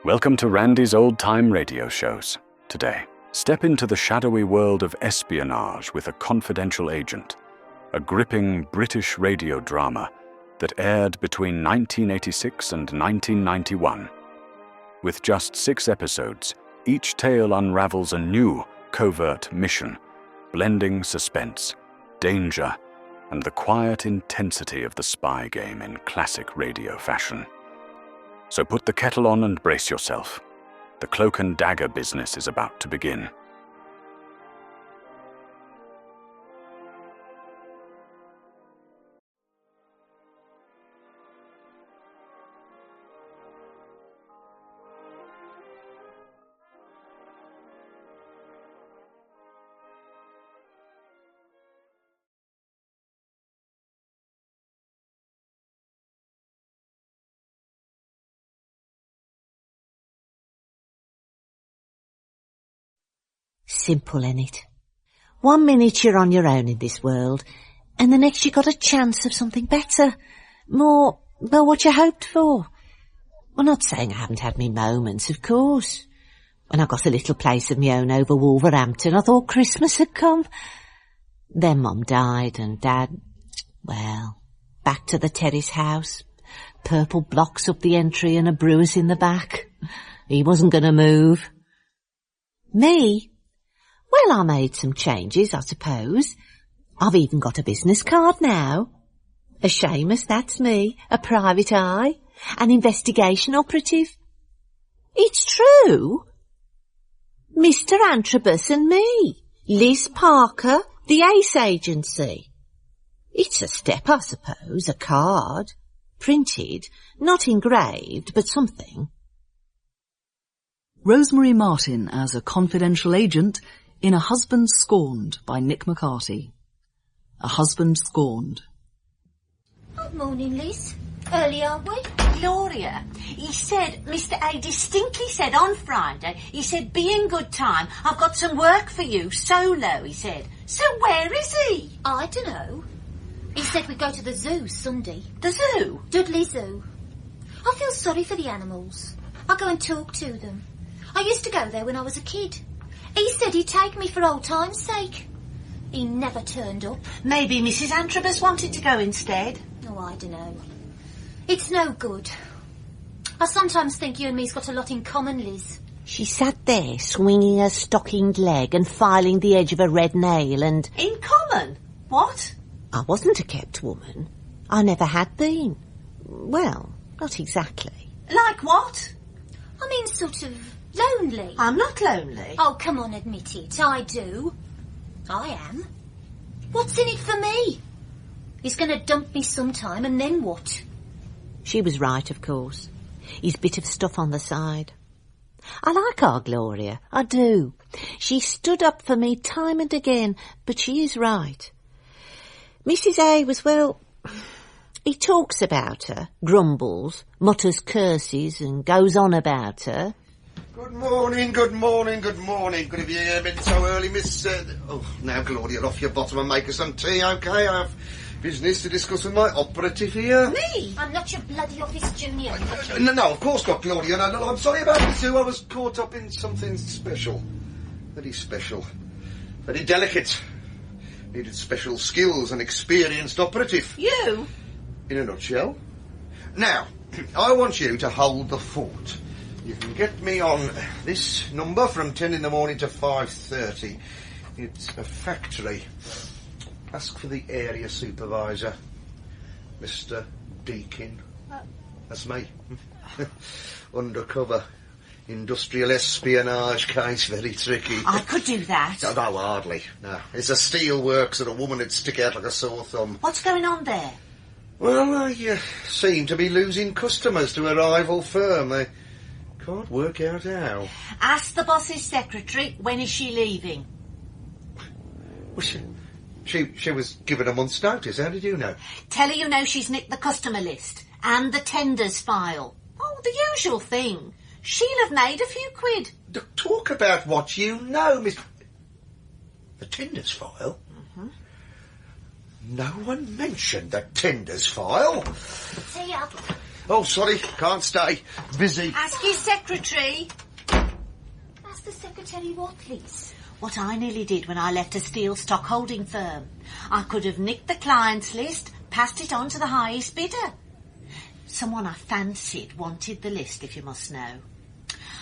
Welcome to Randy's Old Time Radio Shows. Today, step into the shadowy world of espionage with a confidential agent, a gripping British radio drama that aired between 1986 and 1991. With just 6 episodes, each tale unravels a new, covert mission, blending suspense, danger, and the quiet intensity of the spy game in classic radio fashion. So put the kettle on and brace yourself. The cloak and dagger business is about to begin. Simple, innit? 1 minute you're on your own in this world, and the next you got a chance of something better. More, well, what you hoped for. Well, not saying I haven't had me moments, of course. When I got a little place of my own over Wolverhampton, I thought Christmas had come. Then Mum died, and Dad, well, back to the terrace house. Purple blocks up the entry and a brewer's in the back. He wasn't going to move. Me? Well, I made some changes, I suppose. I've even got a business card now. A Seamus, that's me, a private eye, an investigation operative. It's true. Mr. Antrobus and me, Liz Parker, the Ace Agency. It's a step, I suppose, a card. Printed, not engraved, but something. Rosemary Martin as a confidential agent in A Husband Scorned by Nick McCarthy. A Husband Scorned. Good morning, Liz. Early, aren't we? Gloria, he said, Mr. A distinctly said on Friday, he said, be in good time. I've got some work for you, solo, he said. So where is he? I don't know. He said we'd go to the zoo Sunday. The zoo? Dudley Zoo. I feel sorry for the animals. I go and talk to them. I used to go there when I was a kid. He said he'd take me for old time's sake. He never turned up. Maybe Mrs. Antrobus wanted to go instead. Oh, I don't know. It's no good. I sometimes think you and me's got a lot in common, Liz. She sat there, swinging her stockinged leg and filing the edge of a red nail and... In common? What? I wasn't a kept woman. I never had been. Well, not exactly. Like what? I mean, sort of lonely. I'm not lonely. Oh, come on, admit it. I do. I am. What's in it for me? He's going to dump me sometime, and then what? She was right, of course. His bit of stuff on the side. I like our Gloria, I do. She stood up for me time and again, but she is right. Mrs. A was, well, he talks about her, grumbles, mutters curses and goes on about her. Good morning, good morning, good morning. Good of you been so early, Miss... Oh, now, Gloria, off your bottom and make us some tea, OK? I have business to discuss with my operative here. Me? I'm not your bloody office junior. No, of course not, Gloria. No, I'm sorry about it, too. I was caught up in something special. Very special. Very delicate. Needed special skills and experienced operative. You? In a nutshell. Now, I want you to hold the fort. You can get me on this number from 10 in the morning to 5:30. It's a factory. Ask for the area supervisor, Mr. Deakin. That's me. Undercover. Industrial espionage case, very tricky. I could do that. No, hardly. No. It's a steelworks and a woman would stick out like a sore thumb. What's going on there? Well, you seem to be losing customers to a rival firm. They can't work out how. Ask the boss's secretary, when is she leaving? Well, she was given a month's notice. How did you know? Tell her you know she's nicked the customer list and the tenders file. Oh, the usual thing. She'll have made a few quid. Talk about what you know, Miss... The tenders file? Mm-hmm. No one mentioned the tenders file. Tea up. Oh, sorry, can't stay. Busy. Ask your secretary. Ask the secretary what, please? What I nearly did when I left a steel stock holding firm. I could have nicked the clients list, passed it on to the highest bidder. Someone I fancied wanted the list, if you must know.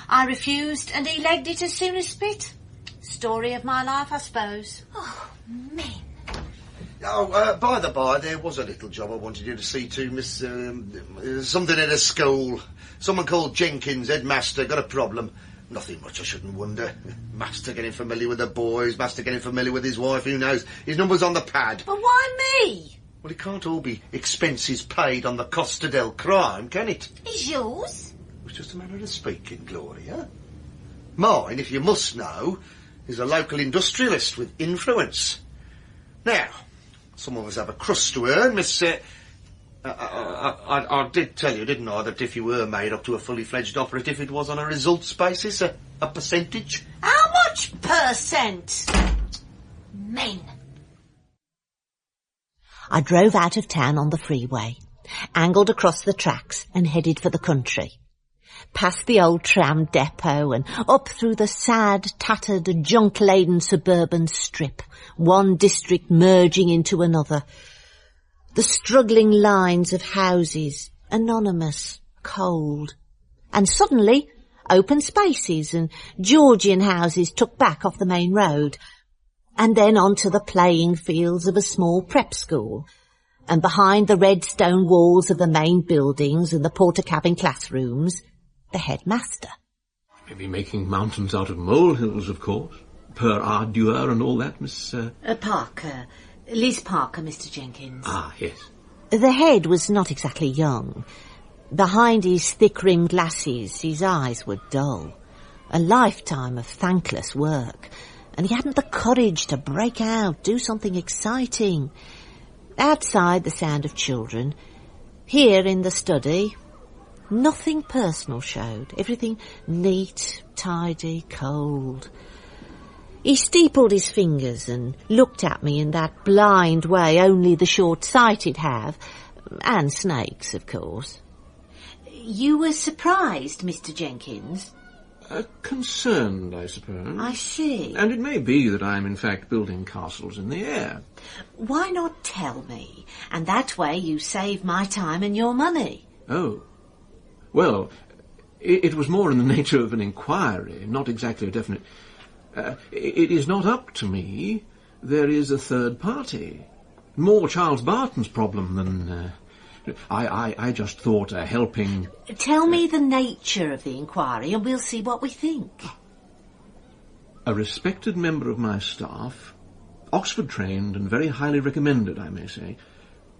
I refused, and he legged it as soon as spit. Story of my life, I suppose. Oh, men. Oh, by the by, there was a little job I wanted you to see to, Miss... something at a school. Someone called Jenkins, headmaster, got a problem. Nothing much, I shouldn't wonder. Master getting familiar with the boys, master getting familiar with his wife, who knows? His number's on the pad. But why me? Well, it can't all be expenses paid on the Costa del Crime, can it? Is yours? It was just a matter of speaking, Gloria. Mine, if you must know, is a local industrialist with influence. Now, some of us have a crust to earn, Miss... I did tell you, didn't I, that if you were made up to a fully-fledged operative, it was on a results basis, a percentage? How much percent? Men. I drove out of town on the freeway, angled across the tracks and headed for the country. Past the old tram depot and up through the sad, tattered, junk-laden suburban strip, one district merging into another. The struggling lines of houses, anonymous, cold. And suddenly, open spaces and Georgian houses tucked back off the main road. And then onto the playing fields of a small prep school. And behind the red stone walls of the main buildings and the porter cabin classrooms, the headmaster. Maybe making mountains out of molehills, of course. Per ardua and all that, Miss... Parker. Liz Parker, Mr. Jenkins. Ah, yes. The head was not exactly young. Behind his thick-rimmed glasses, his eyes were dull. A lifetime of thankless work. And he hadn't the courage to break out, do something exciting. Outside, the sound of children. Here in the study, nothing personal showed. Everything neat, tidy, cold. He steepled his fingers and looked at me in that blind way only the short-sighted have, and snakes, of course. You were surprised, Mr. Jenkins? Concerned, I suppose. I see. And it may be that I am in fact building castles in the air. Why not tell me? And that way you save my time and your money. Oh. Well, it was more in the nature of an inquiry, not exactly a definite... it is not up to me. There is a third party. More Charles Barton's problem than... I just thought helping... Tell me the nature of the inquiry and we'll see what we think. A respected member of my staff, Oxford-trained and very highly recommended, I may say,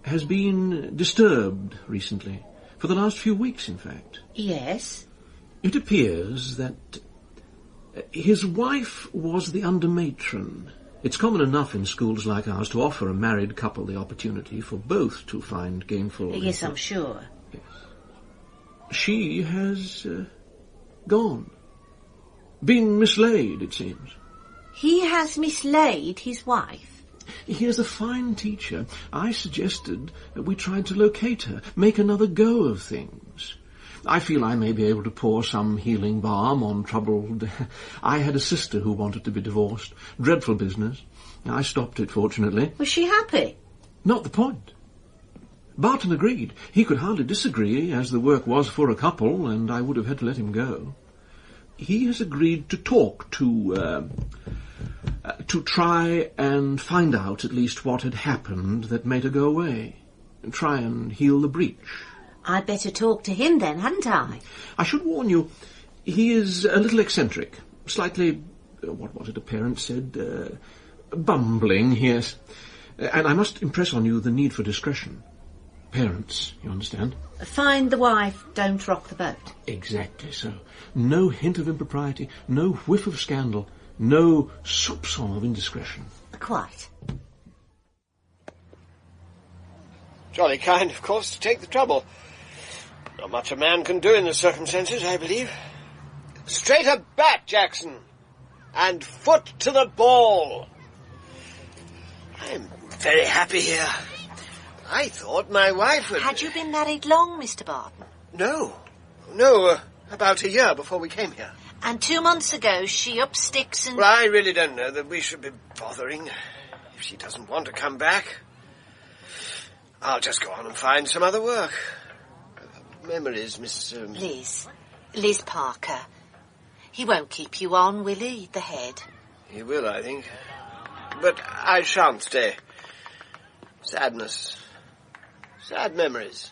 has been disturbed recently. For the last few weeks, in fact. Yes? It appears that his wife was the under-matron. It's common enough in schools like ours to offer a married couple the opportunity for both to find gainful... Yes, I'm sure. Yes. She has gone. Been mislaid, it seems. He has mislaid his wife? He is a fine teacher. I suggested that we tried to locate her, make another go of things. I feel I may be able to pour some healing balm on troubled... I had a sister who wanted to be divorced. Dreadful business. I stopped it, fortunately. Was she happy? Not the point. Barton agreed. He could hardly disagree, as the work was for a couple, and I would have had to let him go. He has agreed to talk, to try and find out at least what had happened that made her go away. And try and heal the breach. I'd better talk to him then, hadn't I? I should warn you, he is a little eccentric. Slightly, what was it a parent said? Bumbling, yes. And I must impress on you the need for discretion. Parents, you understand? Find the wife, don't rock the boat. Exactly so. No hint of impropriety, no whiff of scandal, no soupçon of indiscretion. Quite. Jolly kind, of course, to take the trouble. Not much a man can do in the circumstances, I believe. Straight a bat, Jackson, and foot to the ball. I'm very happy here. I thought my wife would... Had you been married long, Mr. Barton? No, about a year before we came here. And 2 months ago, she up sticks and... Well, I really don't know that we should be bothering. If she doesn't want to come back, I'll just go on and find some other work. Memories, Miss... Liz Parker. He won't keep you on, will he, the head? He will, I think. But I shan't stay. Sadness. Sad memories.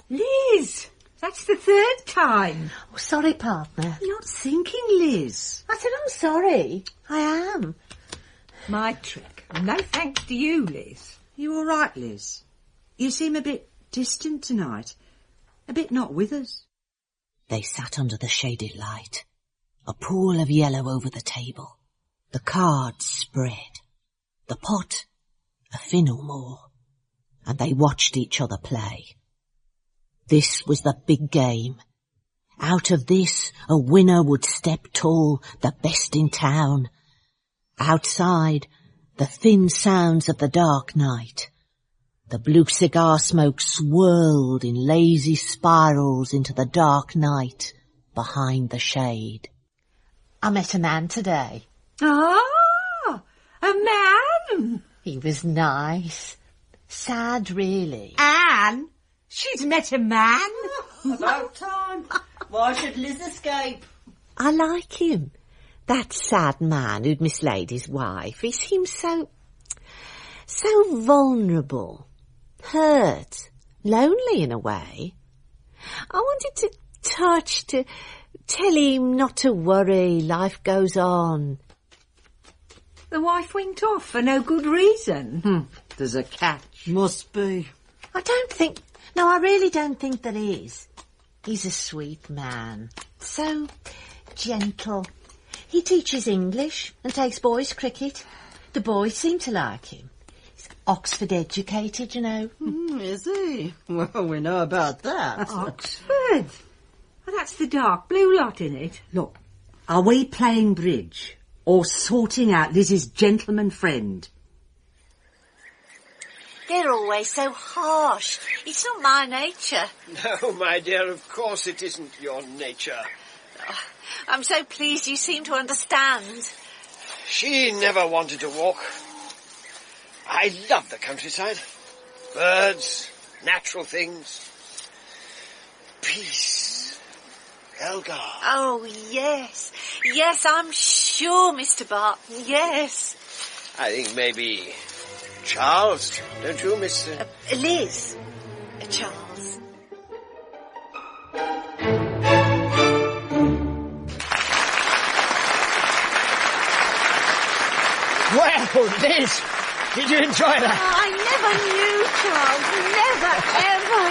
Liz, that's the third time. Oh, sorry, partner. You're not thinking, Liz. I said I'm sorry. I am. My trick. No thanks to you, Liz. You all right, Liz? You seem a bit distant tonight. A bit not with us. They sat under the shaded light. A pool of yellow over the table. The cards spread. The pot, a fin or more. And they watched each other play. This was the big game. Out of this, a winner would step tall, the best in town. Outside, the thin sounds of the dark night. The blue cigar smoke swirled in lazy spirals into the dark night behind the shade. I met a man today. Ah, a man. He was nice. Sad, really. Anne, she's met a man. About time. Why should Liz escape? I like him. That sad man who'd mislaid his wife. He seems so vulnerable. Hurt. Lonely in a way. I wanted to touch, to tell him not to worry, life goes on. The wife went off for no good reason. There's a catch. Must be. I really don't think there is. He's a sweet man. So gentle. He teaches English and takes boys cricket. The boys seem to like him. He's Oxford educated, you know. Is he? Well, we know about that. Oxford? Well, that's the dark blue lot in it. Look, are we playing bridge or sorting out Liz's gentleman friend? They're always so harsh. It's not my nature. No, my dear, of course it isn't your nature. Oh, I'm so pleased you seem to understand. She never wanted to walk. I love the countryside. Birds, natural things. Peace. Elgar. Oh, yes. Yes, I'm sure, Mr. Barton, yes. I think maybe Charles, don't you, Miss... Liz. Charles. Well, Liz, did you enjoy that? Oh, I never knew, Charles. Never, ever.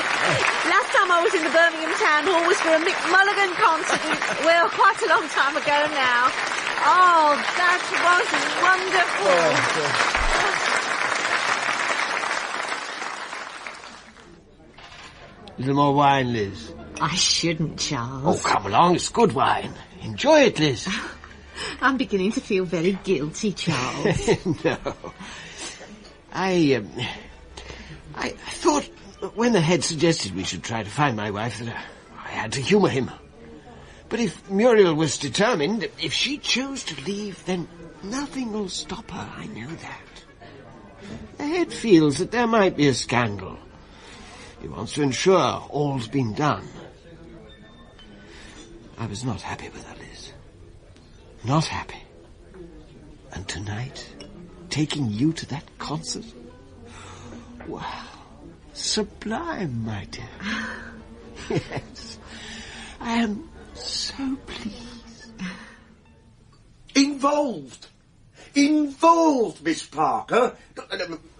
Last time I was in the Birmingham Town Hall was for a Mick Mulligan concert. Well, quite a long time ago now. Oh, that was wonderful. Little more wine, Liz. I shouldn't, Charles. Oh, come along, it's good wine. Enjoy it, Liz. I'm beginning to feel very guilty, Charles. No. I thought when the head suggested we should try to find my wife that I had to humour him. But if Muriel was determined, if she chose to leave, then nothing will stop her, I know that. The head feels that there might be a scandal. He wants to ensure all's been done. I was not happy with her, Liz. Not happy. And tonight, taking you to that concert? Wow. Sublime, my dear. Yes. I am so pleased. Involved, Miss Parker.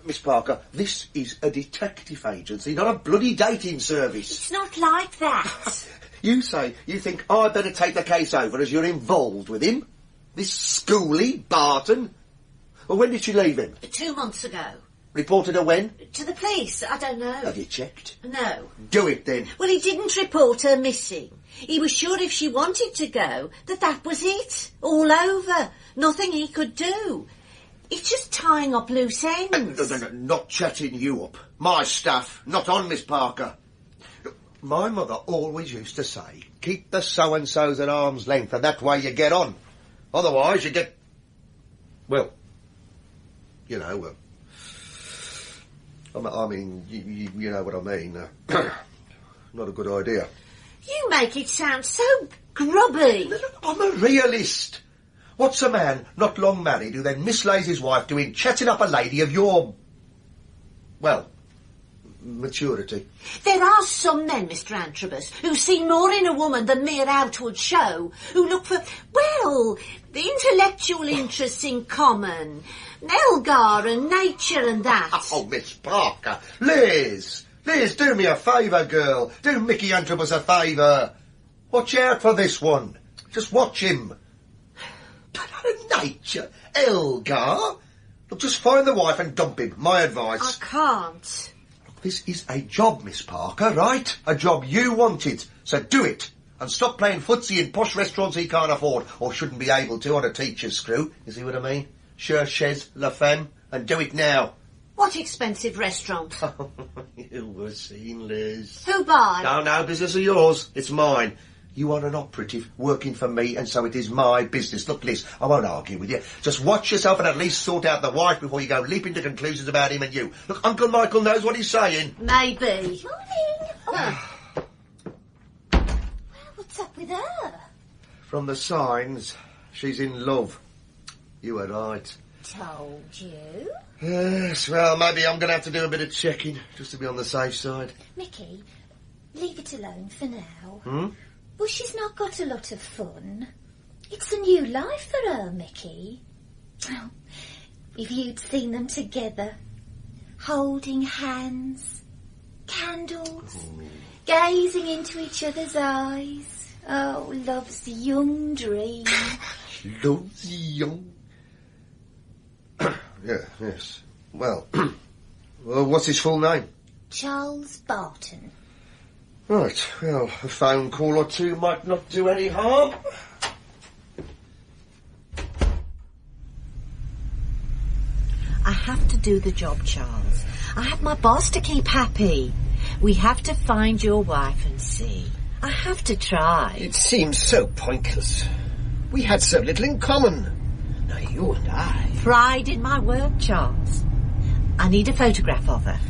Miss Parker, this is a detective agency, not a bloody dating service. It's not like that. You say you think I'd better take the case over as you're involved with him? This schoolie, Barton? Well, when did she leave him? 2 months ago. Reported her when? To the police, I don't know. Have you checked? No. Do it then. Well, he didn't report her missing. He was sure if she wanted to go, that was it. All over. Nothing he could do. It's just tying up loose ends. No, not chatting you up. My stuff, not on, Miss Parker. Look, my mother always used to say, keep the so-and-sos at arm's length, and that way you get on. Otherwise you get... well, you know... I mean, you know what I mean. Not a good idea. You make it sound so grubby. I'm a realist. What's a man not long married who then mislays his wife doing chatting up a lady of your... well, maturity? There are some men, Mr. Antrobus, who see more in a woman than mere outward show, who look for, well, the intellectual interests in common, Elgar and nature and that. Oh, Miss Parker. Liz, do me a favour, girl. Do Mickey Antrobus a favour. Watch out for this one. Just watch him. Nature, Elgar. Look, just find the wife and dump him. My advice. I can't. Look, this is a job, Miss Parker, right? A job you wanted. So do it. And stop playing footsie in posh restaurants he can't afford, or shouldn't be able to, on a teacher's screw. You see what I mean? Cherchez La Femme. And do it now. What expensive restaurant? You were seen, Liz. Who by? No, business of yours. It's mine. You are an operative working for me, and so it is my business. Look, Liz, I won't argue with you. Just watch yourself and at least sort out the wife before you go leaping to conclusions about him and you. Look, Uncle Michael knows what he's saying. Maybe. Morning. Oh. Well, what's up with her? From the signs, she's in love. You were right. Told you. Yes, well, maybe I'm going to have to do a bit of checking, just to be on the safe side. Mickey, leave it alone for now. Hmm? Well, she's not got a lot of fun. It's a new life for her, Mickey. Oh, if you'd seen them together, holding hands, candles, gazing into each other's eyes. Oh, love's young dream. Love's young... yes. Well, what's his full name? Charles Barton. Right, well, a phone call or two might not do any harm. I have to do the job, Charles. I have my boss to keep happy. We have to find your wife and see. I have to try. It seems so pointless. We had so little in common. Now, you and I... Pride in my work, Charles. I need a photograph of her.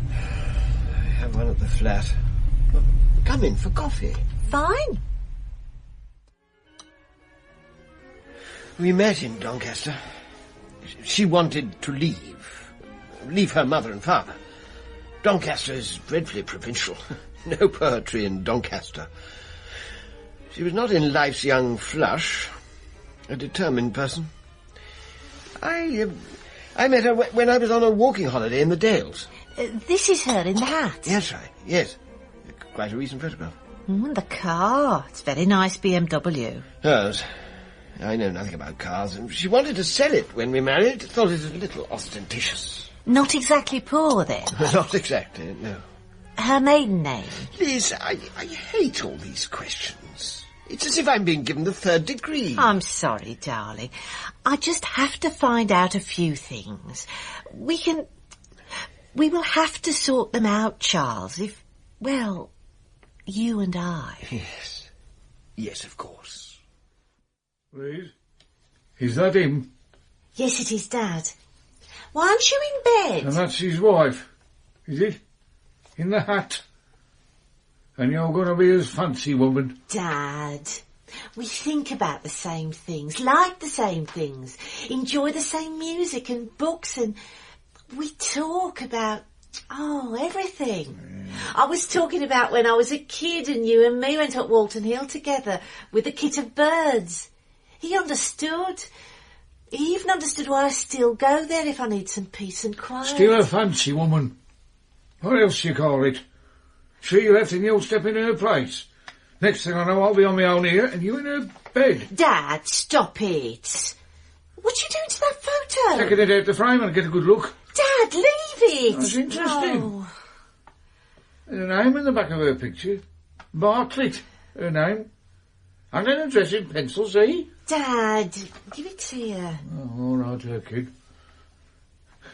I have one at the flat. Come in for coffee. Fine. We met in Doncaster. She wanted to leave her mother and father. Doncaster is dreadfully provincial. No poetry in Doncaster. She was not in life's young flush. A determined person. I met her when I was on a walking holiday in the Dales. This is her in the hat. That's right, yes. Quite a recent photograph. The car. It's very nice BMW. Hers. I know nothing about cars, and she wanted to sell it when we married. Thought it a little ostentatious. Not exactly poor, then? Not exactly, no. Her maiden name? Liz, I hate all these questions. It's as if I'm being given the third degree. I'm sorry, darling. I just have to find out a few things. We will have to sort them out, Charles, if, well, you and I. Yes. Yes, of course. Please? Is that him? Yes, it is, Dad. Why aren't you in bed? And that's his wife, is it? In the hat? And you're going to be his fancy woman? Dad, we think about the same things, like the same things, enjoy the same music and books, and we talk about, everything. I was talking about when I was a kid and you and me went up Walton Hill together with a kit of birds. He understood. He even understood why I still go there if I need some peace and quiet. Still a fancy woman. What else you call it? She left and you'll step in her place. Next thing I know, I'll be on my own here and you in her bed. Dad, stop it. What you doing to that photo? Taking it out the frame and get a good look. Dad, leave it. That's interesting. No. There's a name in the back of her picture. Bartlett, her name. And an address in pencil, see? Dad, give it here. Oh, all right, her kid.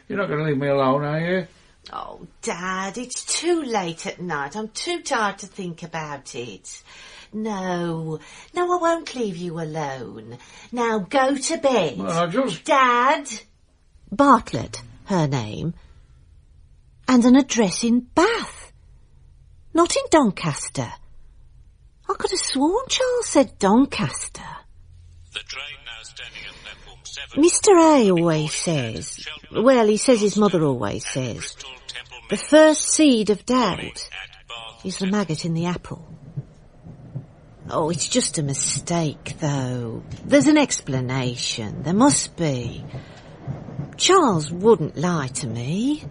You're not going to leave me alone, are you? Oh, Dad, it's too late at night. I'm too tired to think about it. No, I won't leave you alone. Now go to bed. Well, I just... Dad! Bartlett, her name. And an address in Bath. Not in Doncaster. I could have sworn Charles said Doncaster. The train now standing at platform 7. Mr. A always says, well, he says his mother always says, the first seed of doubt is the maggot in the apple. Oh, it's just a mistake, though. There's an explanation. There must be. Charles wouldn't lie to me.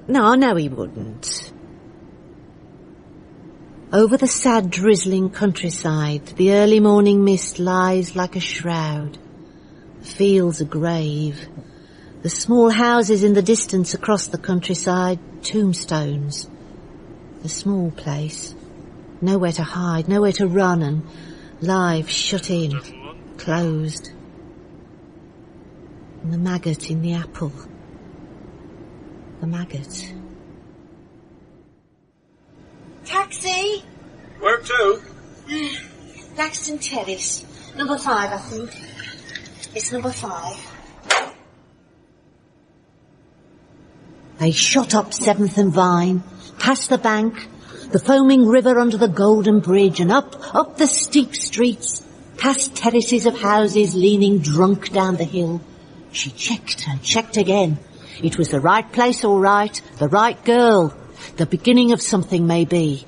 No, I know he wouldn't. Over the sad, drizzling countryside, the early morning mist lies like a shroud. The fields a grave. The small houses in the distance across the countryside, tombstones. A small place. Nowhere to hide, nowhere to run, and lives shut in, closed. And the maggot in the apple. The maggot. Taxi! Where to? Laxton Terrace. Number 5, I think. It's number 5. They shot up 7th and Vine, past the bank, the foaming river under the golden bridge, and up the steep streets, past terraces of houses leaning drunk down the hill. She checked and checked again. It was the right place, all right, the right girl, the beginning of something, maybe.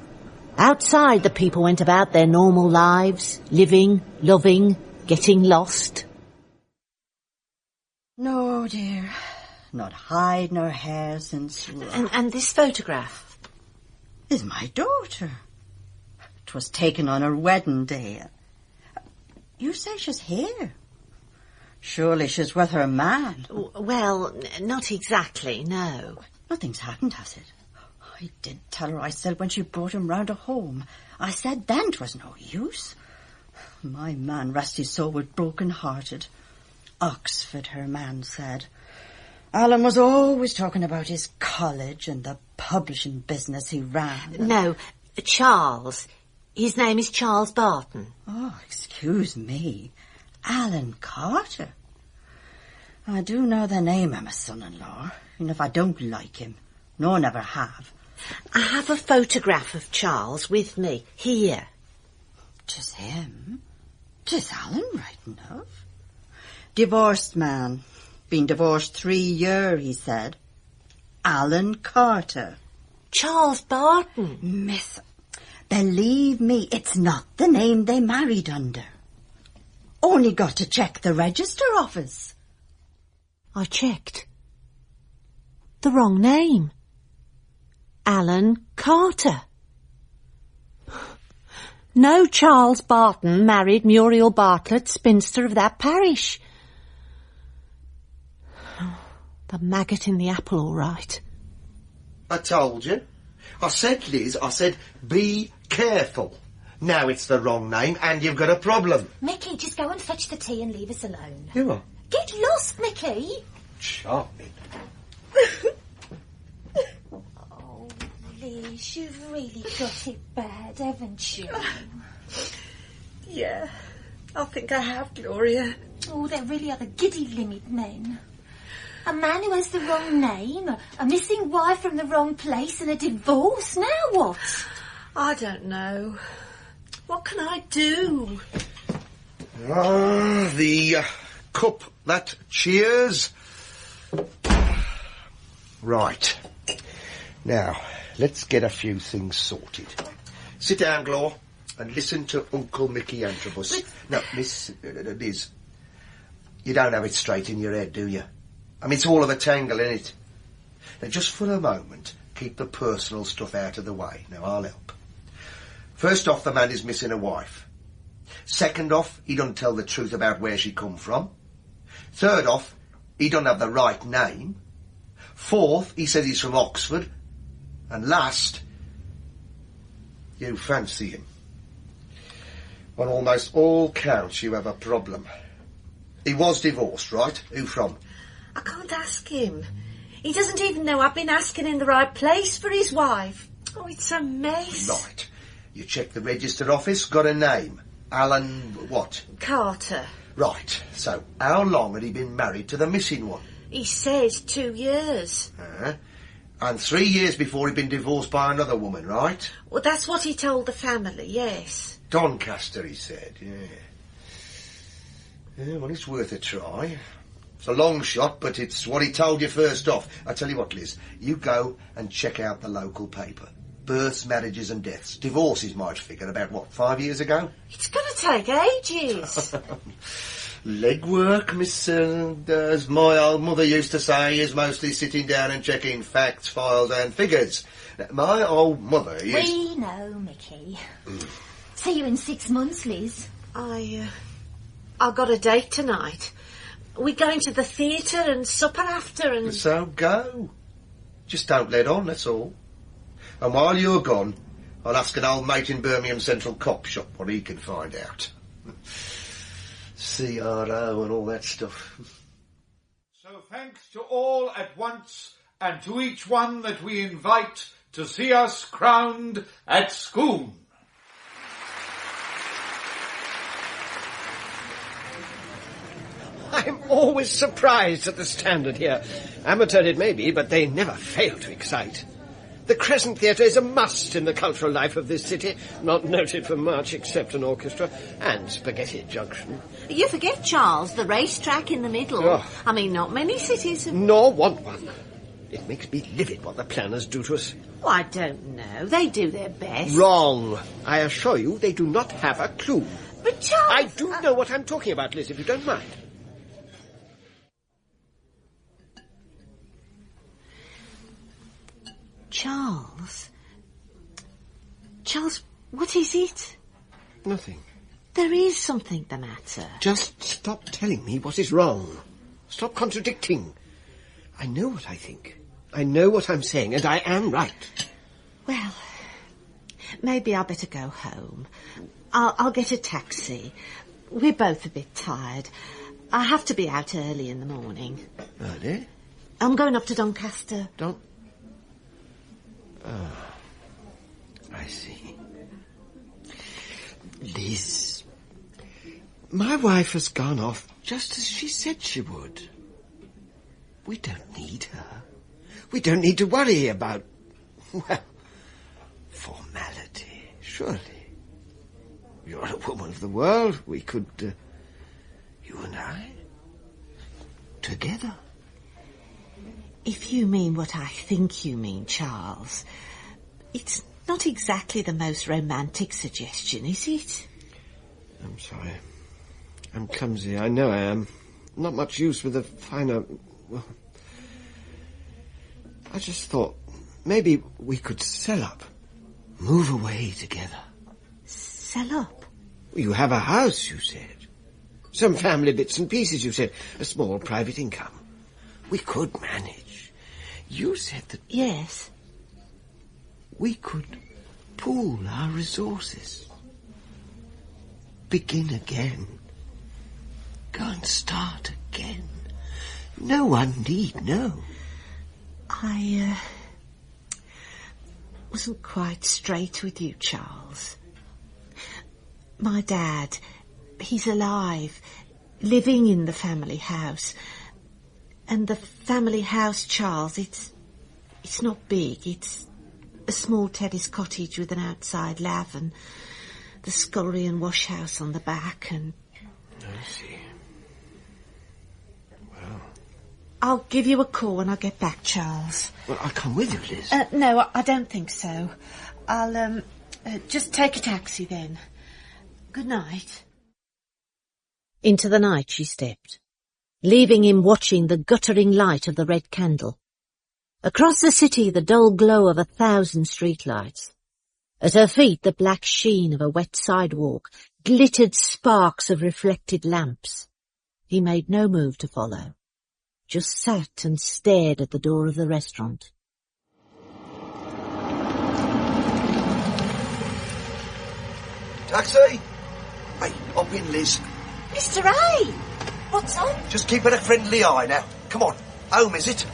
Outside, the people went about their normal lives, living, loving, getting lost. No, dear, not hide nor hair since... And this photograph? Is my daughter. 'Twas taken on her wedding day. You say she's here. Surely she's with her man. Well, not exactly, no. Nothing's happened, has it? I did tell her, I said, when she brought him round to home. I said then 'twas no use. My man, rest his soul, was broken-hearted. Oxford, her man said. Alan was always talking about his college and the publishing business he ran. No, Charles. His name is Charles Barton. Oh, excuse me. Alan Carter. I do know the name of my son-in-law, and if I don't like him, nor never have. I have a photograph of Charles with me, here. 'Tis him. 'Tis Alan, right enough. Divorced man. Been divorced 3 year, he said. Alan Carter. Charles Barton. Miss, believe me, it's not the name they married under. Only got to check the register office. I checked. The wrong name. Alan Carter. No Charles Barton married Muriel Bartlett, spinster of that parish. The maggot in the apple, all right. I told you. I said, Liz, be careful. Now it's the wrong name and you've got a problem. Mickey, just go and fetch the tea and leave us alone. You are? Get lost, Mickey. Charming. Oh, Liz, you've really got it bad, haven't you? Yeah, I think I have, Gloria. Oh, there really are the giddy limit men. A man who has the wrong name, a missing wife from the wrong place, and a divorce. Now what? I don't know. What can I do? The cup that cheers. Right. Now, let's get a few things sorted. Sit down, Glor, and listen to Uncle Mickey Antrobus. No, Miss Liz, you don't have it straight in your head, do you? I mean, it's all of a tangle, innit? Now, just for a moment, keep the personal stuff out of the way. Now, I'll help. First off, the man is missing a wife. Second off, he don't tell the truth about where she come from. Third off, he don't have the right name. Fourth, he says he's from Oxford. And last, you fancy him. On almost all counts, you have a problem. He was divorced, right? Who from? I can't ask him. He doesn't even know I've been asking in the right place for his wife. Oh, it's a mess. Right. You checked the register office, got a name. Alan what? Carter. Right. So, how long had he been married to the missing one? He says 2 years. And 3 years before he'd been divorced by another woman, right? Well, that's what he told the family, yes. Doncaster, he said, yeah, well, it's worth a try. It's a long shot, but it's what he told you first off. I tell you what, Liz, you go and check out the local paper. Births, marriages and deaths. Divorces might figure about, 5 years ago? It's going to take ages. Legwork, Miss, as my old mother used to say, is mostly sitting down and checking facts, files and figures. My old mother used... We know, Mickey. See you in 6 months, Liz. I've got a date tonight. We're going to the theatre and supper after and... So go. Just don't let on, that's all. And while you're gone, I'll ask an old mate in Birmingham Central cop shop what he can find out. CRO and all that stuff. So thanks to all at once, and to each one that we invite to see us crowned at Scorned. I'm always surprised at the standard here. Amateur it may be, but they never fail to excite. The Crescent Theatre is a must in the cultural life of this city, not noted for much except an orchestra and Spaghetti Junction. You forget, Charles, the racetrack in the middle. Oh. I mean, not many cities have... Nor want one. It makes me livid what the planners do to us. Oh, I don't know. They do their best. Wrong. I assure you they do not have a clue. But, Charles... I do know what I'm talking about, Liz, if you don't mind. Charles, what is it? Nothing. There is something the matter. Just stop telling me what is wrong. Stop contradicting. I know what I think. I know what I'm saying, and I am right. Well, maybe I'll better go home. I'll get a taxi. We're both a bit tired. I have to be out early in the morning. Early? I'm going up to Doncaster. I see. Liz, my wife has gone off just as she said she would. We don't need her. We don't need to worry about, well, formality, surely. You're a woman of the world. We could, you and I, together. If you mean what I think you mean, Charles, it's not exactly the most romantic suggestion, is it? I'm sorry. I'm clumsy, I know I am. Not much use with a finer... Well, I just thought maybe we could sell up. Move away together. Sell up? You have a house, you said. Some family bits and pieces, you said. A small private income. We could manage. You said that... Yes. We could pool our resources. Begin again. Go and start again. No one need know. I wasn't quite straight with you, Charles. My dad, he's alive, living in the family house. And the family house, Charles, it's not big. It's a small terrace cottage with an outside lav and the scullery and wash house on the back and... I see. Well... I'll give you a call when I get back, Charles. Well, I'll come with you, Liz. No, I don't think so. I'll just take a taxi then. Good night. Into the night she stepped, leaving him watching the guttering light of the red candle. Across the city, the dull glow of 1,000 streetlights. At her feet, the black sheen of a wet sidewalk glittered sparks of reflected lamps. He made no move to follow, just sat and stared at the door of the restaurant. Taxi! Hey, hop in, Liz. Mr. A! What's up? Just keeping a friendly eye now. Come on, home, is it?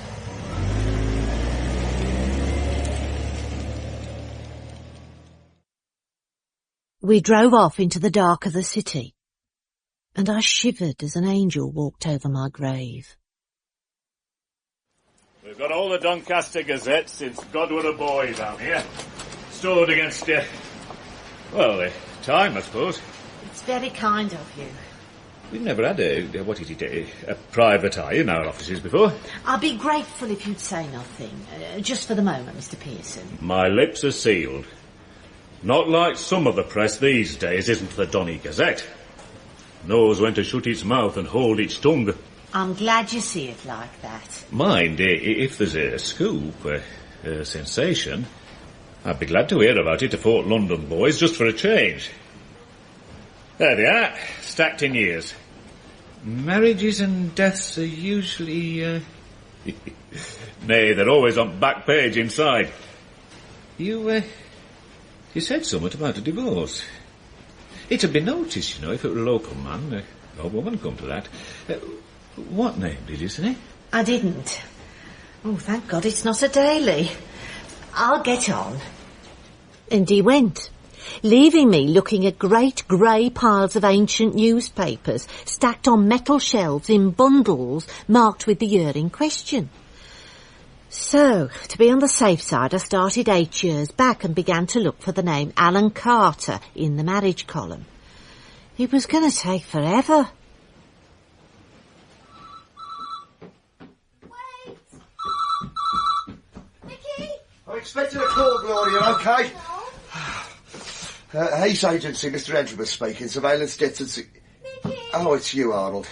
We drove off into the dark of the city, and I shivered as an angel walked over my grave. We've got all the Doncaster Gazettes since God were a boy down here. Stored against, time, I suppose. It's very kind of you. We've never had a private eye in our offices before. I'd be grateful if you'd say nothing, just for the moment, Mr. Pearson. My lips are sealed. Not like some of the press these days, isn't the Donny Gazette. Knows when to shut its mouth and hold its tongue. I'm glad you see it like that. Mind, if there's a scoop, a sensation, I'd be glad to hear about it to Fort London boys, just for a change. There they are, stacked in years. Marriages and deaths are usually... Nay, they're always on back page inside. You said something about a divorce. It'd be noticed, if it were a local man, or woman come to that. What name did you say? I didn't. Oh, thank God it's not a daily. I'll get on. And he went, leaving me looking at great grey piles of ancient newspapers stacked on metal shelves in bundles marked with the year in question. So, to be on the safe side, I started 8 years back and began to look for the name Alan Carter in the marriage column. It was going to take forever. Wait! Nicky! I'm expecting a call, Gloria, OK? Ace Agency, Mr. Edgeworth speaking. Surveillance Detective... Nicky! Oh, it's you, Arnold.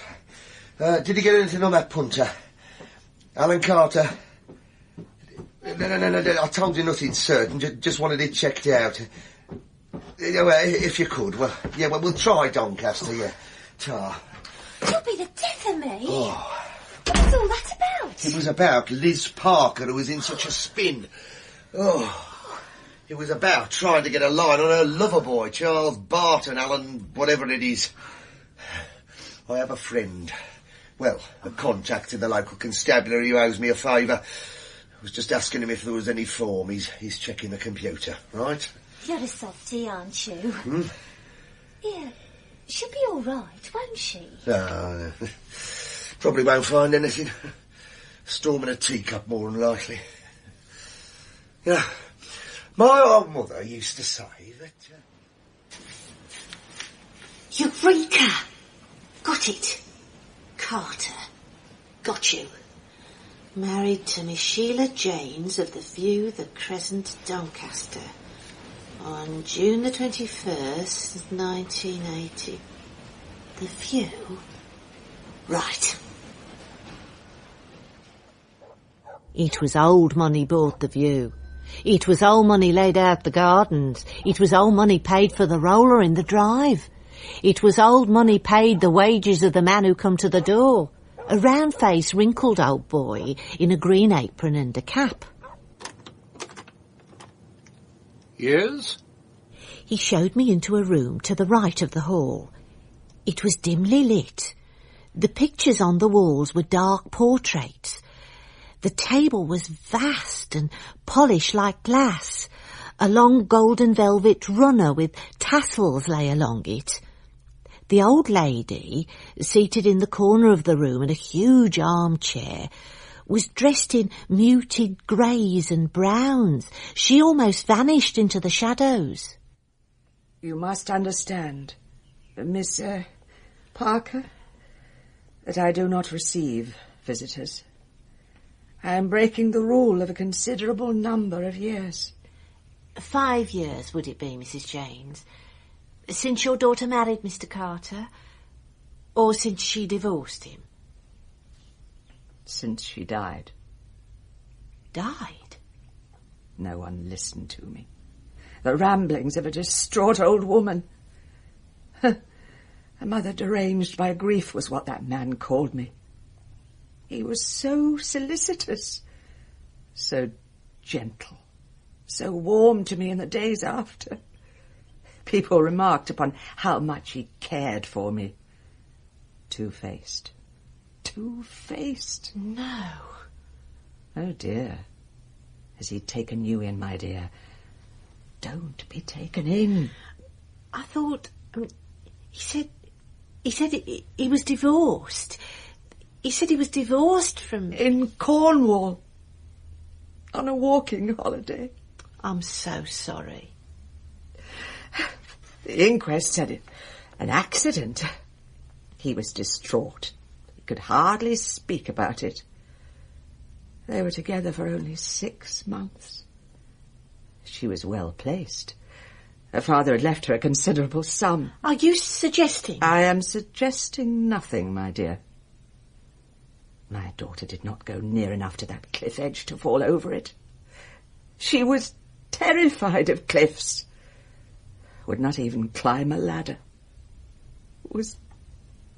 Did you get anything on that punter? Alan Carter? No, I told you nothing certain. Just wanted it checked out. If you could, we'll try Doncaster, yeah. Ta. You'll be the death of me. Oh. What was all that about? It was about Liz Parker, who was in such a spin. Oh. It was about trying to get a line on her lover boy, Charles Barton, Alan, whatever it is. I have a friend. Well, a contact in the local constabulary who owes me a favour. I was just asking him if there was any form. He's checking the computer, right? You're a softie, aren't you? Hmm? Yeah. She'll be all right, won't she? No. Probably won't find anything. Storm in a teacup, more than likely. Yeah. My old mother used to say that... Eureka! Got it. Carter. Got you. Married to Miss Sheila Janes of the View, the Crescent, Doncaster. On June the 21st, 1980. The View? Right. It was old money bought the View. It was old money laid out the gardens. It was old money paid for the roller in the drive. It was old money paid the wages of the man who come to the door. A round-faced, wrinkled old boy in a green apron and a cap. Yes? He showed me into a room to the right of the hall. It was dimly lit. The pictures on the walls were dark portraits. The table was vast and polished like glass. A long golden velvet runner with tassels lay along it. The old lady, seated in the corner of the room in a huge armchair, was dressed in muted greys and browns. She almost vanished into the shadows. You must understand, Miss Parker, that I do not receive visitors. I am breaking the rule of a considerable number of years. 5 years, would it be, Mrs. Janes? Since your daughter married Mr. Carter, or since she divorced him? Since she died. Died? No one listened to me. The ramblings of a distraught old woman. A mother deranged by grief was what that man called me. He was so solicitous, so gentle, so warm to me in the days after. People remarked upon how much he cared for me. Two-faced, two-faced. No. Oh, dear. Has he taken you in, my dear? Don't be taken in. I thought... he said he was divorced. He said he was divorced from... In Cornwall. On a walking holiday. I'm so sorry. The inquest said it. An accident. He was distraught. He could hardly speak about it. They were together for only 6 months. She was well placed. Her father had left her a considerable sum. Are you suggesting? I am suggesting nothing, my dear. My daughter did not go near enough to that cliff edge to fall over it. She was terrified of cliffs. Would not even climb a ladder. Was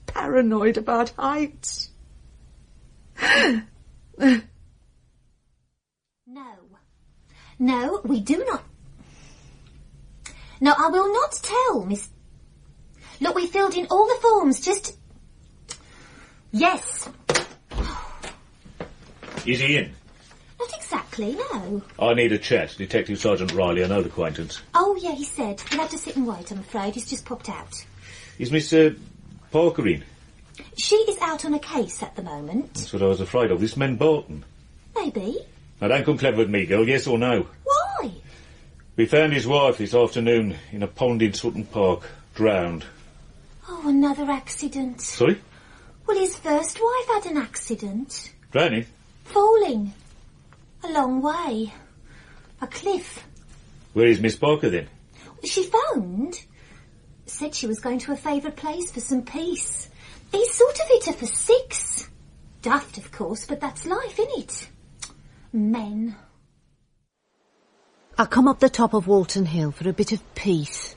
paranoid about heights. No, we do not. No, I will not tell, Miss... Look, we filled in all the forms, just... Yes. Is he in? Not exactly, no. I need a chat. Detective Sergeant Riley, an old acquaintance. Oh, yeah, he said. He'll have to sit and wait, I'm afraid. He's just popped out. Is Miss Parker in? She is out on a case at the moment. That's what I was afraid of. This man Barton. Maybe. Now, don't come clever with me, girl. Yes or no? Why? We found his wife this afternoon in a pond in Sutton Park, drowned. Oh, another accident. Sorry? Well, his first wife had an accident. Drowning? Falling. A long way. A cliff. Where is Miss Parker, then? She phoned. Said she was going to a favourite place for some peace. He sort of hit her for 6. Daft, of course, but that's life, innit? Men. I come up the top of Walton Hill for a bit of peace.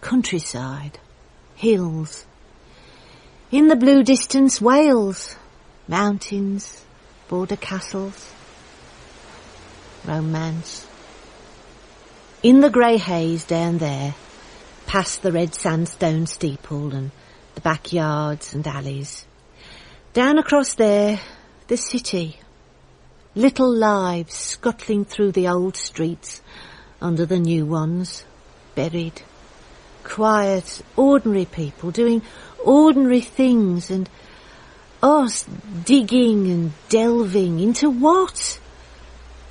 Countryside. Hills. In the blue distance, Wales. Mountains. Border castles. Romance. In the grey haze down there, past the red sandstone steeple and the backyards and alleys. Down across there, the city. Little lives scuttling through the old streets under the new ones, buried. Quiet, ordinary people doing ordinary things, and us digging and delving into what?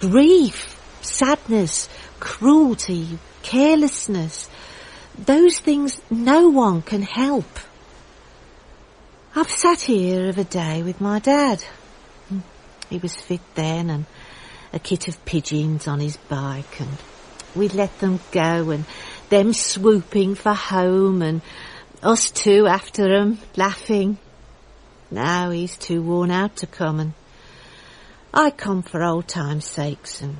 Grief, sadness, cruelty, carelessness. Those things no one can help. I've sat here of a day with my dad. He was fit then, and a kit of pigeons on his bike, and we'd let them go, and them swooping for home, and us two after 'em, laughing. Now he's too worn out to come, and I come for old time's sakes, and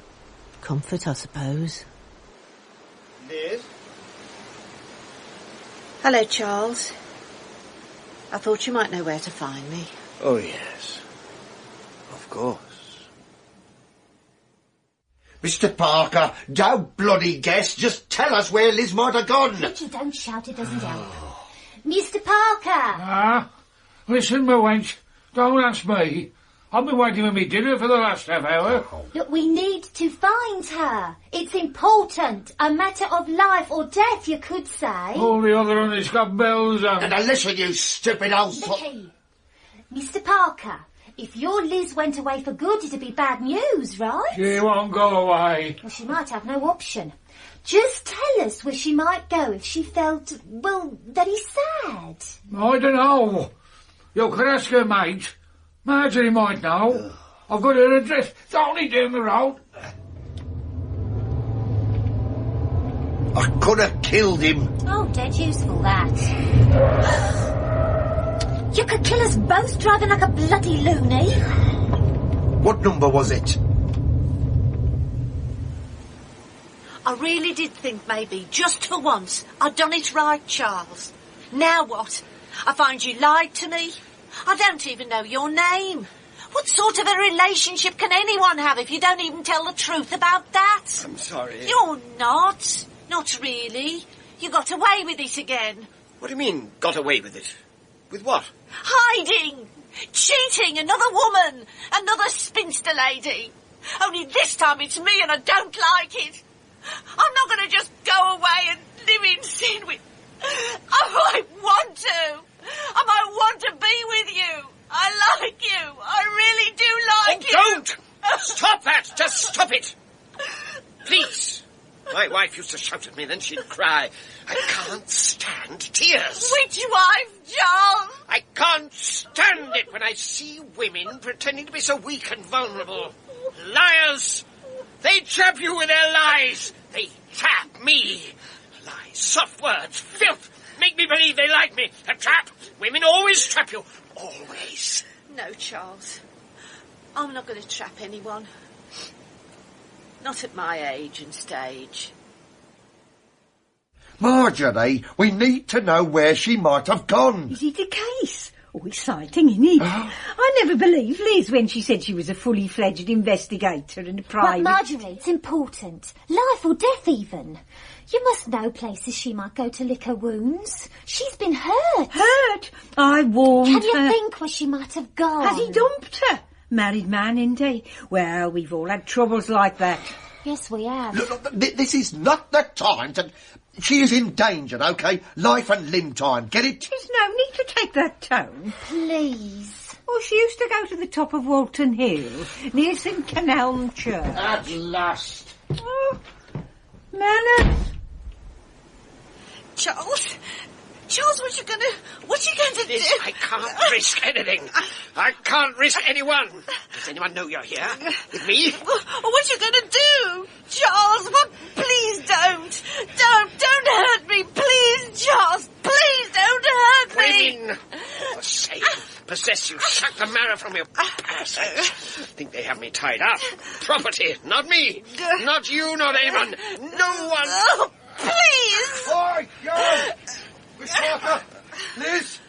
comfort, I suppose. Liz? Hello, Charles. I thought you might know where to find me. Oh, yes. Of course. Mr. Parker, don't bloody guess. Just tell us where Liz might have gone. Richard, don't shout, it doesn't help. Mr. Parker! Listen, my wench, don't ask me. I've been waiting with me dinner for the last half hour. Look, we need to find her. It's important. A matter of life or death, you could say. All the other one has got bells on. And listen, you stupid old... The key. Mr. Parker, if your Liz went away for good, it'd be bad news, right? She won't go away. Well, she might have no option. Just tell us where she might go if she felt, well, very sad. I don't know. You can ask her, mate. Marjorie might know. I've got her address. It's only down the road. I could have killed him. Oh, dead useful, that. You could kill us both driving like a bloody loony. What number was it? I really did think maybe, just for once, I'd done it right, Charles. Now what? I find you lied to me. I don't even know your name. What sort of a relationship can anyone have if you don't even tell the truth about that? I'm sorry. You're not. Not really. You got away with it again. What do you mean, got away with it? With what? Hiding! Cheating another woman! Another spinster lady! Only this time it's me and I don't like it. I'm not going to just go away and live in sin with... I might want to. I might want to be with you. I like you. I really do like you. Don't! Stop that! Just stop it! Please. My wife used to shout at me, then she'd cry. I can't stand tears. Which wife, Charles? I can't stand it when I see women pretending to be so weak and vulnerable. Liars! They trap you with their lies. They trap me. Lies, soft words, filth. Make me believe they like me. A trap. Women always trap you. Always. No, Charles. I'm not going to trap anyone. Not at my age and stage. Marjorie, we need to know where she might have gone. Is it a case? Oh, exciting, isn't it? I never believed Liz when she said she was a fully fledged investigator and a private... But Marjorie, it's important. Life or death even. You must know places she might go to lick her wounds. She's been hurt. Hurt? I warned her. Can you think where she might have gone? Has he dumped her? Married man, isn't he? Well, we've all had troubles like that. Yes, we have. Look, this is not the time to... She is in danger, OK? Life and limb time, get it? There's no need to take that tone. Please. Oh, she used to go to the top of Walton Hill, near St Kenelm Church. At last. Oh, manners. Charles, what you going to do? I can't risk anything. I can't risk anyone. Does anyone know you're here? With me? What you going to do? Charles, please don't. Don't hurt me. Please, Charles. Please don't hurt me. Women, for sake, possess you, suck the marrow from your parasites. Think they have me tied up. Property, not me. Not you, not anyone. No one. Oh, please. Oi, yo! Miss Parker! Liz!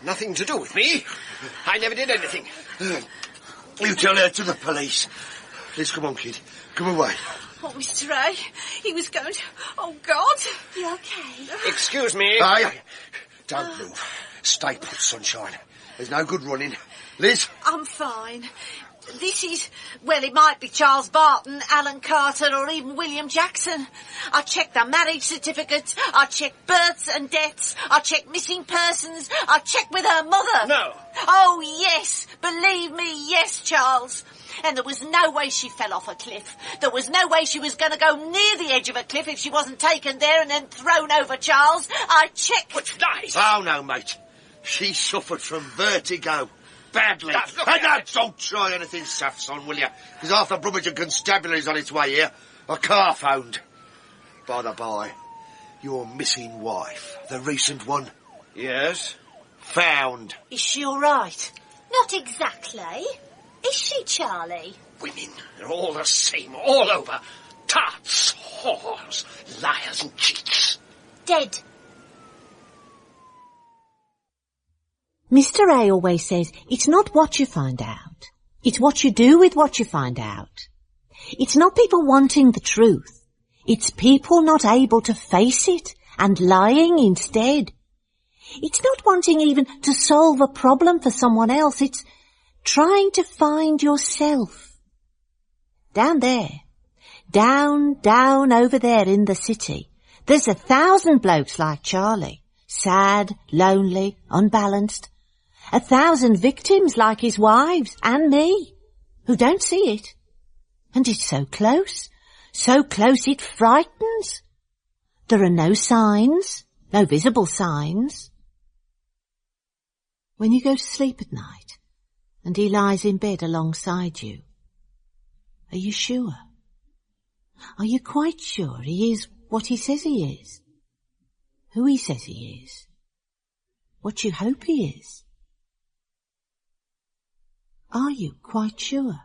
Nothing to do with me. I never did anything. You tell her to the police. Liz, come on, kid. Come away. Oh, Mr. A, he was going to... Oh, God. You okay? Excuse me. Aye. Don't move. Stay put, sunshine. There's no good running. Liz? I'm fine. This is... Well, it might be Charles Barton, Alan Carter, or even William Jackson. I checked their marriage certificates. I checked births and deaths. I checked missing persons. I checked with her mother. No. Oh, yes. Believe me, yes, Charles. And there was no way she fell off a cliff. There was no way she was going to go near the edge of a cliff if she wasn't taken there and then thrown over, Charles. I checked... Which lies? Oh, no, mate. She suffered from vertigo. Badly. And now, don't try anything soft, son, will you? Because half the Brummagem Constabulary's on its way here. A car phoned. By the by, your missing wife, the recent one. Yes? Found. Is she all right? Not exactly. Is she, Charlie? Women, they're all the same, all over. Tarts, whores, liars and cheats. Dead. Mr. A always says, it's not what you find out. It's what you do with what you find out. It's not people wanting the truth. It's people not able to face it and lying instead. It's not wanting even to solve a problem for someone else. It's trying to find yourself. Down there, down over there in the city, there's 1,000 blokes like Charlie, sad, lonely, unbalanced. 1,000 victims like his wives and me, who don't see it. And it's so close it frightens. There are no signs, no visible signs. When you go to sleep at night, and he lies in bed alongside you, are you sure? Are you quite sure he is what he says he is? Who he says he is? What you hope he is? Are you quite sure?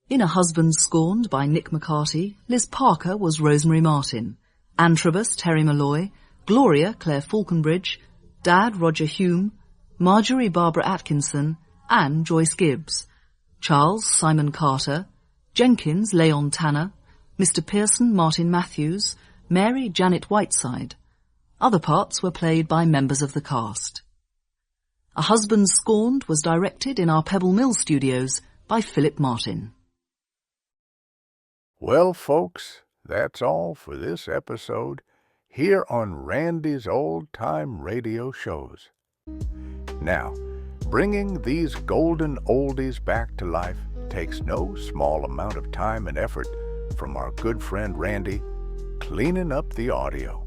In A Husband Scorned by Nick McCarty, Liz Parker was Rosemary Martin, Antrobus Terry Malloy, Gloria Claire Falconbridge, Dad Roger Hume, Marjorie Barbara Atkinson, Anne Joyce Gibbs, Charles Simon Carter, Jenkins Leon Tanner, Mr. Pearson Martin Matthews, Mary Janet Whiteside, Other parts were played by members of the cast. A Husband Scorned was directed in our Pebble Mill studios by Philip Martin. Well, folks, that's all for this episode here on Randy's Old Time Radio Shows. Now, bringing these golden oldies back to life takes no small amount of time and effort from our good friend Randy, cleaning up the audio,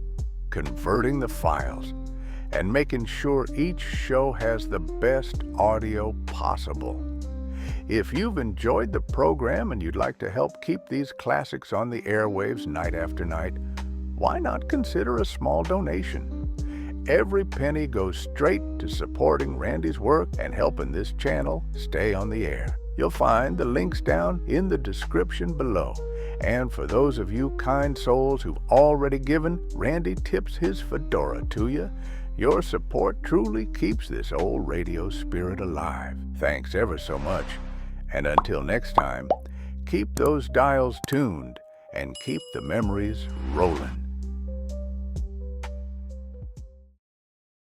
converting the files, and making sure each show has the best audio possible. If you've enjoyed the program and you'd like to help keep these classics on the airwaves night after night, why not consider a small donation? Every penny goes straight to supporting Randy's work and helping this channel stay on the air. You'll find the links down in the description below. And for those of you kind souls who've already given, Randy tips his fedora to you. Your support truly keeps this old radio spirit alive. Thanks ever so much. And until next time, keep those dials tuned and keep the memories rolling.